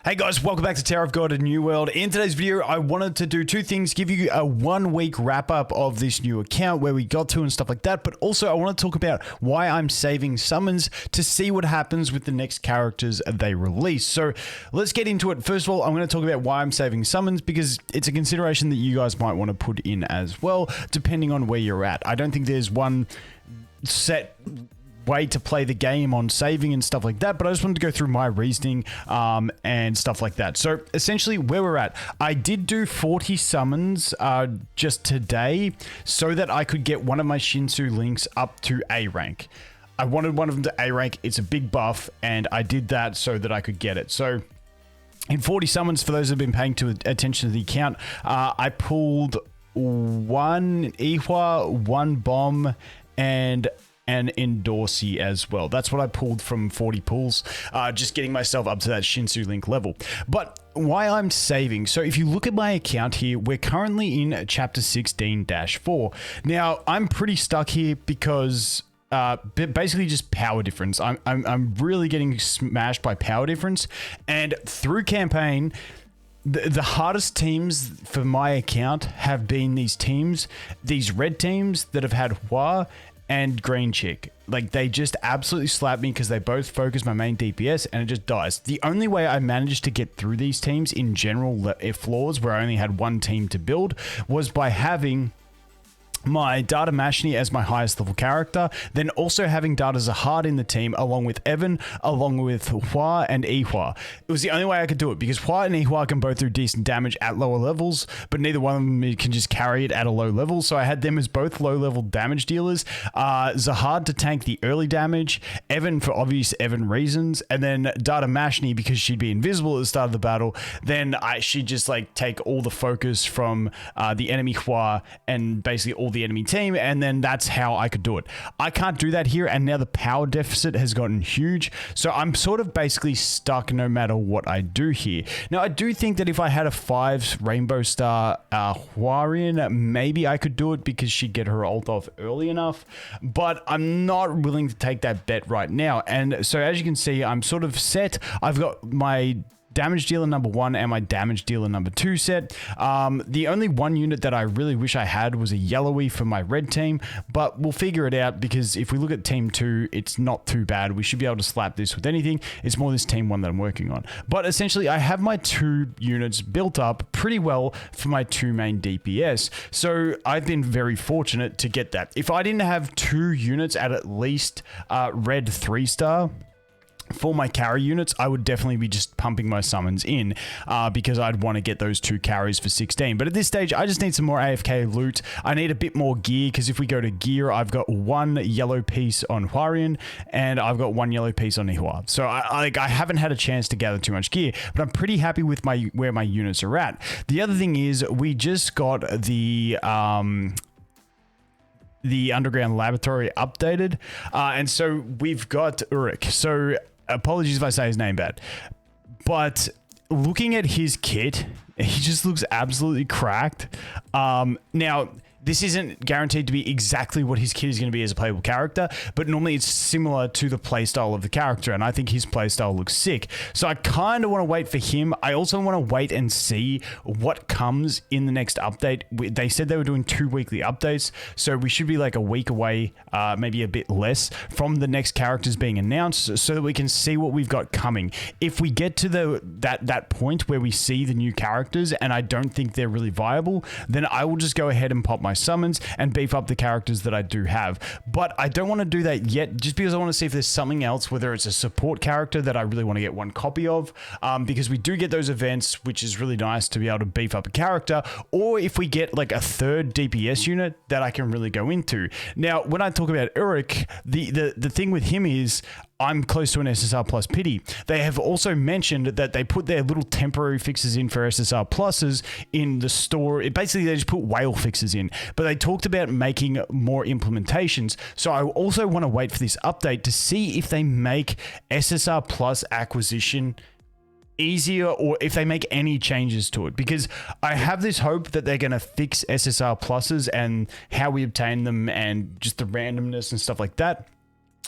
Hey guys, welcome back to Tower of God: A New World. In today's video, I wanted to do two things, give you a 1 week wrap up of this new account, where we got to and stuff like that, but also I want to talk about why I'm saving summons to see what happens with the next characters they release. So let's get into it. First of all, I'm going to talk about why I'm saving summons, because it's a consideration that you guys might want to put in as well, depending on where you're at. I don't think there's one set way to play the game on saving and stuff like that, but I just wanted to go through my reasoning and stuff like that. So essentially where we're at, I did do 40 summons just today so that I could get one of my Shinsu links up to A rank. I wanted one of them to A rank. It's a big buff, and I did that so that I could get it. So in 40 summons, for those who have been paying attention to the account, I pulled one Ihwa, one Bomb, and an Endorsi as well. That's what I pulled from 40 pulls, just getting myself up to that Shinsu link level. But why I'm saving, so if you look at my account here, we're currently in chapter 16-4. Now, I'm pretty stuck here because basically just power difference. I'm really getting smashed by power difference, and through campaign, the hardest teams for my account have been these red teams that have had Hua and Green Chick. Like, they just absolutely slap me because they both focus my main DPS and it just dies. The only way I managed to get through these teams in general floors where I only had one team to build was by having my Data Mashni as my highest level character, then also having Data Zahad in the team along with Evan, along with Hua and Ihwa. It was the only way I could do it because Hua and Ihwa can both do decent damage at lower levels, but neither one of them can just carry it at a low level, so I had them as both low level damage dealers. Zahad to tank the early damage, Evan for obvious Evan reasons, and then Data Mashni because she'd be invisible at the start of the battle, then she'd just like take all the focus from the enemy Hua and basically all the enemy team, and then that's how I could do it. I can't do that here, and now the power deficit has gotten huge, so I'm sort of basically stuck no matter what I do here. Now, I do think that if I had a 5 Rainbow Star Huarian, maybe I could do it because she'd get her ult off early enough, but I'm not willing to take that bet right now. And so as you can see, I'm sort of set. I've got my damage dealer number 1 and my damage dealer number 2 set. The only one unit that I really wish I had was a yellowy for my red team, but we'll figure it out because if we look at team 2, it's not too bad. We should be able to slap this with anything. It's more this team 1 that I'm working on. But essentially, I have my 2 units built up pretty well for my 2 main DPS. So I've been very fortunate to get that. If I didn't have 2 units at least red 3-star, for my carry units, I would definitely be just pumping my summons in because I'd want to get those 2 carries for 16. But at this stage, I just need some more AFK loot. I need a bit more gear because if we go to gear, I've got 1 yellow piece on Huarian and I've got 1 yellow piece on Ihwa. So I haven't had a chance to gather too much gear, but I'm pretty happy with where my units are at. The other thing is we just got the underground laboratory updated, and so we've got Uruk. So apologies if I say his name bad, but looking at his kit, he just looks absolutely cracked. Now, this isn't guaranteed to be exactly what his kit is going to be as a playable character, but normally it's similar to the playstyle of the character, and I think his playstyle looks sick. So I kind of want to wait for him. I also want to wait and see what comes in the next update. They said they were doing 2 weekly updates, so we should be like a week away, maybe a bit less, from the next characters being announced so that we can see what we've got coming. If we get to that point where we see the new characters and I don't think they're really viable, then I will just go ahead and pop my summons and beef up the characters that I do have. But I don't want to do that yet just because I want to see if there's something else, whether it's a support character that I really want to get 1 copy of, because we do get those events, which is really nice to be able to beef up a character, or if we get like a 3rd DPS unit that I can really go into. Now, when I talk about Uruk, the thing with him is I'm close to an SSR Plus pity. They have also mentioned that they put their little temporary fixes in for SSR Pluses in the store. Basically, they just put whale fixes in, but they talked about making more implementations. So I also want to wait for this update to see if they make SSR Plus acquisition easier or if they make any changes to it, because I have this hope that they're going to fix SSR Pluses and how we obtain them and just the randomness and stuff like that.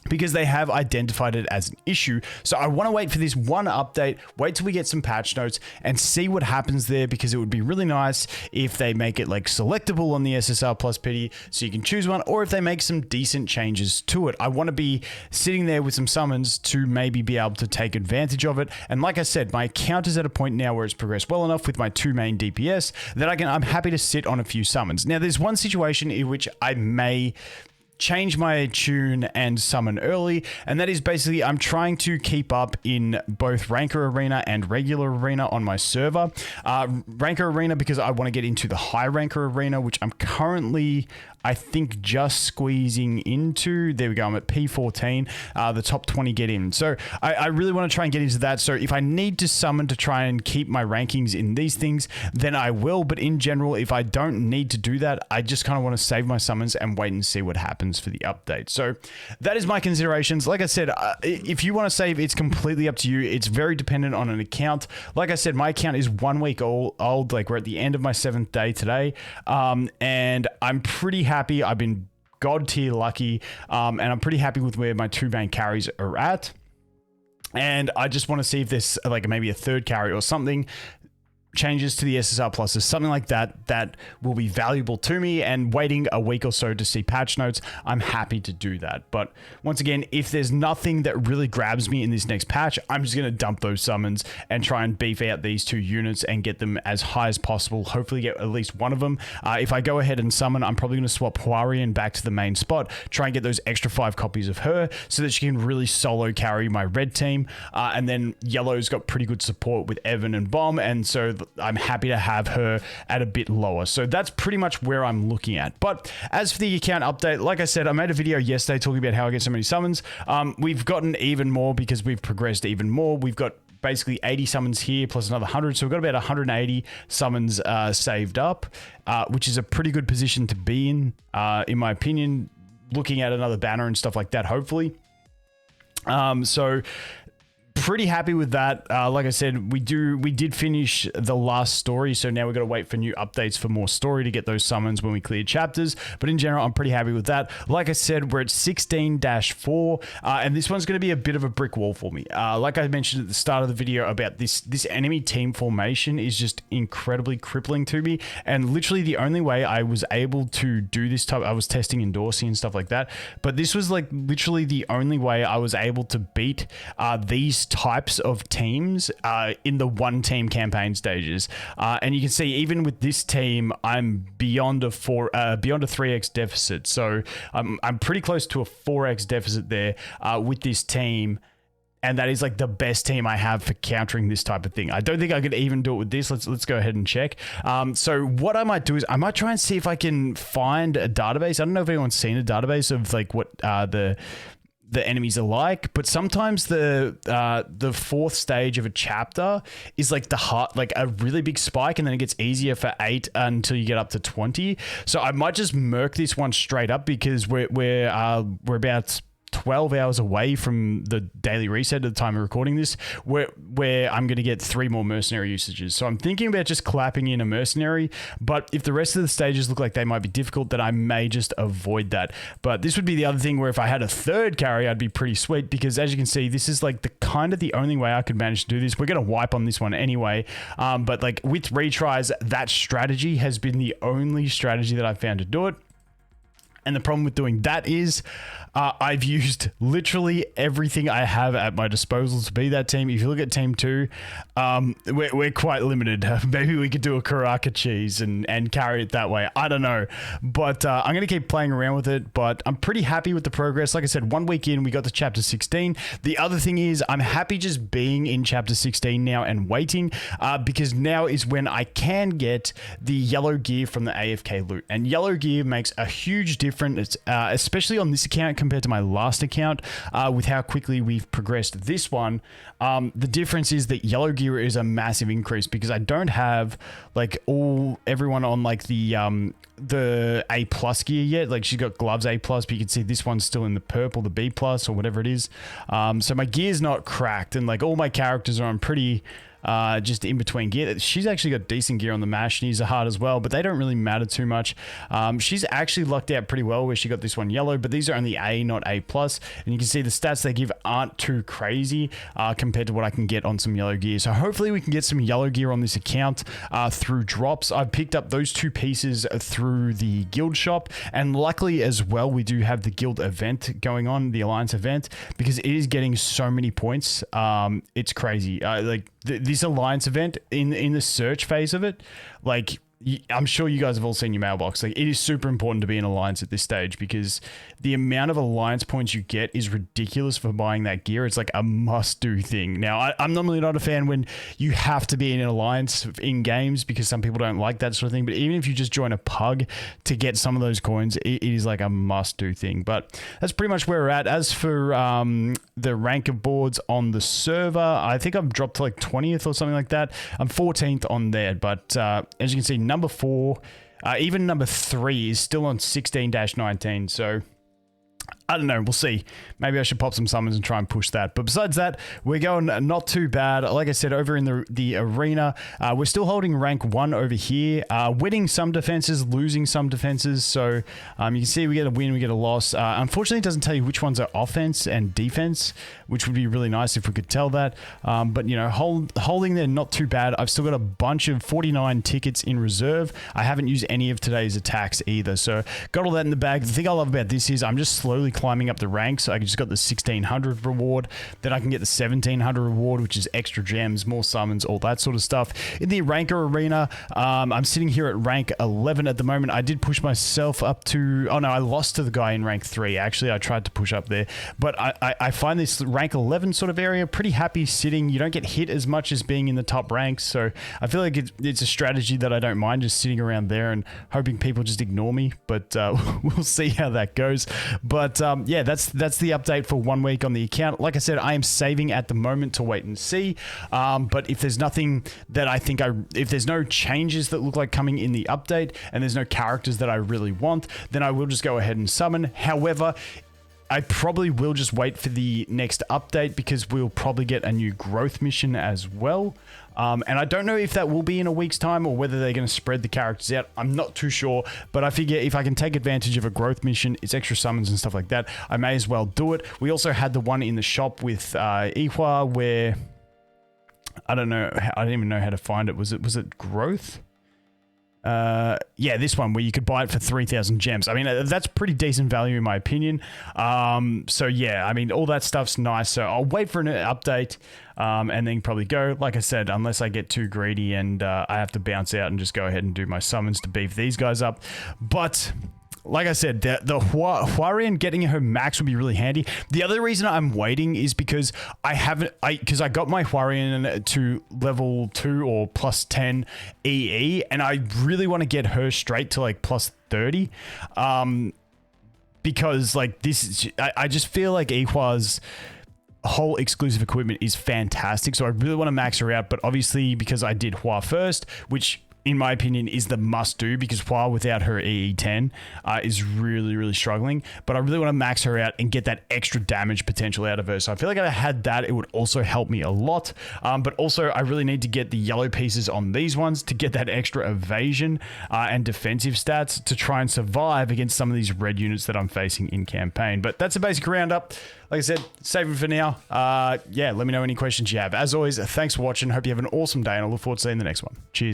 because they have identified it as an issue. So I want to wait for this one update, wait till we get some patch notes and see what happens there, because it would be really nice if they make it like selectable on the SSR Plus pity so you can choose one, or if they make some decent changes to it. I want to be sitting there with some summons to maybe be able to take advantage of it. And like I said, my account is at a point now where it's progressed well enough with my 2 main DPS that I'm happy to sit on a few summons. Now there's one situation in which I may change my tune and summon early, and that is basically I'm trying to keep up in both Ranker Arena and regular arena on my server. Ranker Arena because I want to get into the high Ranker Arena, which I'm currently, I think, just squeezing into. There we go, I'm at P14, the top 20 get in. So I really want to try and get into that. So if I need to summon to try and keep my rankings in these things, then I will. But in general, if I don't need to do that, I just kind of want to save my summons and wait and see what happens for the update. So that is my considerations. Like I said, if you want to save, it's completely up to you. It's very dependent on an account. Like I said, my account is 1 week old. Like we're at the end of my 7th day today. And I'm pretty happy. I've been god tier lucky. And I'm pretty happy with where my 2 main carries are at. And I just want to see if there's like maybe a 3rd carry or something, changes to the SSR Pluses, something like that, that will be valuable to me. And waiting a week or so to see patch notes, I'm happy to do that. But once again, if there's nothing that really grabs me in this next patch, I'm just going to dump those summons and try and beef out these 2 units and get them as high as possible. Hopefully get at least one of them. If I go ahead and summon, I'm probably going to swap Huarian back to the main spot, try and get those extra 5 copies of her so that she can really solo carry my red team. And then yellow's got pretty good support with Evan and Bomb, and so I'm happy to have her at a bit lower. So that's pretty much where I'm looking at. But as for the account update, like I said, I made a video yesterday talking about how I get so many summons. We've gotten even more because we've progressed even more. We've got basically 80 summons here plus another 100. So we've got about 180 summons saved up, which is a pretty good position to be in my opinion, looking at another banner and stuff like that, hopefully. So pretty happy with that. Like I said, we did finish the last story, so now we've got to wait for new updates for more story to get those summons when we clear chapters. But in general, I'm pretty happy with that. Like I said, we're at 16-4, and this one's going to be a bit of a brick wall for me. Like I mentioned at the start of the video about this enemy team formation is just incredibly crippling to me, and literally the only way I was able to do this type, I was testing Endorsing and stuff like that, but this was like literally the only way I was able to beat these types of teams in the 1-team campaign stages. And you can see even with this team, I'm beyond a 3x deficit. So I'm pretty close to a 4x deficit there with this team. And that is like the best team I have for countering this type of thing. I don't think I could even do it with this. Let's go ahead and check. So what I might do is I might try and see if I can find a database. I don't know if anyone's seen a database of like what the enemies are like, but sometimes the 4th stage of a chapter is like like a really big spike, and then it gets easier for 8 until you get up to 20. So I might just murk this one straight up because we're about 12 hours away from the daily reset at the time of recording this, where I'm going to get 3 more mercenary usages. So I'm thinking about just clapping in a mercenary, but if the rest of the stages look like they might be difficult, then I may just avoid that. But this would be the other thing where if I had a 3rd carry, I'd be pretty sweet, because as you can see, this is like the only way I could manage to do this. We're going to wipe on this one anyway. But like with retries, that strategy has been the only strategy that I've found to do it. And the problem with doing that is I've used literally everything I have at my disposal to be that team. If you look at team 2, we're quite limited. Maybe we could do a Karaka cheese and carry it that way. I don't know. But I'm going to keep playing around with it. But I'm pretty happy with the progress. Like I said, 1 week in, we got to chapter 16. The other thing is I'm happy just being in chapter 16 now and waiting, because now is when I can get the yellow gear from the AFK loot. And yellow gear makes a huge difference, especially on this account compared to my last account, with how quickly we've progressed this one. The difference is that yellow gear is a massive increase, because I don't have like everyone on like the A+ gear yet. Like she's got gloves A+, but you can see this one's still in the purple, the B+ or whatever it is. So my gear's not cracked, and like all my characters are on pretty just in between gear. She's actually got decent gear on the mash. She needs a heart as well, but they don't really matter too much. She's actually lucked out pretty well where she got this one yellow, but these are only A, not A+. And you can see the stats they give aren't too crazy compared to what I can get on some yellow gear. So hopefully we can get some yellow gear on this account through drops. I've picked up those 2 pieces through the guild shop, and luckily as well we do have the guild event going on, the alliance event, because it is getting so many points. It's crazy. Like this alliance event in the search phase of it, like I'm sure you guys have all seen your mailbox. Like, it is super important to be in alliance at this stage because the amount of alliance points you get is ridiculous for buying that gear. It's like a must-do thing. Now, I'm normally not a fan when you have to be in an alliance in games because some people don't like that sort of thing. But even if you just join a pug to get some of those coins, it is like a must-do thing. But that's pretty much where we're at. As for the rank of boards on the server, I think I've dropped to like 20th or something like that. I'm 14th on there. But as you can see, number 4, even number 3 is still on 16-19. So I don't know. We'll see. Maybe I should pop some summons and try and push that. But besides that, we're going not too bad. Like I said, over in the arena, we're still holding rank 1 over here, winning some defenses, losing some defenses. So you can see we get a win, we get a loss. Unfortunately, it doesn't tell you which ones are offense and defense, which would be really nice if we could tell that. But, you know, holding there, not too bad. I've still got a bunch of 49 tickets in reserve. I haven't used any of today's attacks either. So got all that in the bag. The thing I love about this is I'm just slowly climbing up the ranks. I just got the 1600 reward, then I can get the 1700 reward, which is extra gems, more summons, all that sort of stuff. In the ranker arena, I'm sitting here at rank 11 at the moment. I did push myself up to, oh no, I lost to the guy in rank 3. Actually, I tried to push up there, but I find this rank 11 sort of area pretty happy sitting. You don't get hit as much as being in the top ranks, so I feel like it's a strategy that I don't mind, just sitting around there and hoping people just ignore me, but we'll see how that goes. But yeah, that's the update for 1 week on the account. Like I said, I am saving at the moment to wait and see. But if there's nothing that I think if there's no changes that look like coming in the update and there's no characters that I really want, then I will just go ahead and summon. However, I probably will just wait for the next update because we'll probably get a new growth mission as well. And I don't know if that will be in a week's time or whether they're going to spread the characters out. I'm not too sure, but I figure if I can take advantage of a growth mission, it's extra summons and stuff like that, I may as well do it. We also had the one in the shop with Ihwa where, I don't know, I don't even know how to find it. Was it growth? Yeah, this one where you could buy it for 3,000 gems. I mean, that's pretty decent value in my opinion. So yeah, I mean, all that stuff's nice. So I'll wait for an update and then probably go. Like I said, unless I get too greedy and I have to bounce out and just go ahead and do my summons to beef these guys up. But like I said, the Huarian getting her max would be really handy. The other reason I'm waiting is because I got my Huarian to level 2 or plus 10 EE, and I really want to get her straight to like plus 30. Because like I just feel like Ihwa's whole exclusive equipment is fantastic, so I really want to max her out. But obviously, because I did Hua first, which in my opinion is the must do, because Hua without her EE10 is really, really struggling. But I really want to max her out and get that extra damage potential out of her. So I feel like if I had that, it would also help me a lot. But also I really need to get the yellow pieces on these ones to get that extra evasion and defensive stats to try and survive against some of these red units that I'm facing in campaign. But that's a basic roundup. Like I said, save it for now. Yeah, let me know any questions you have. As always, thanks for watching. Hope you have an awesome day, and I look forward to seeing the next one. Cheers.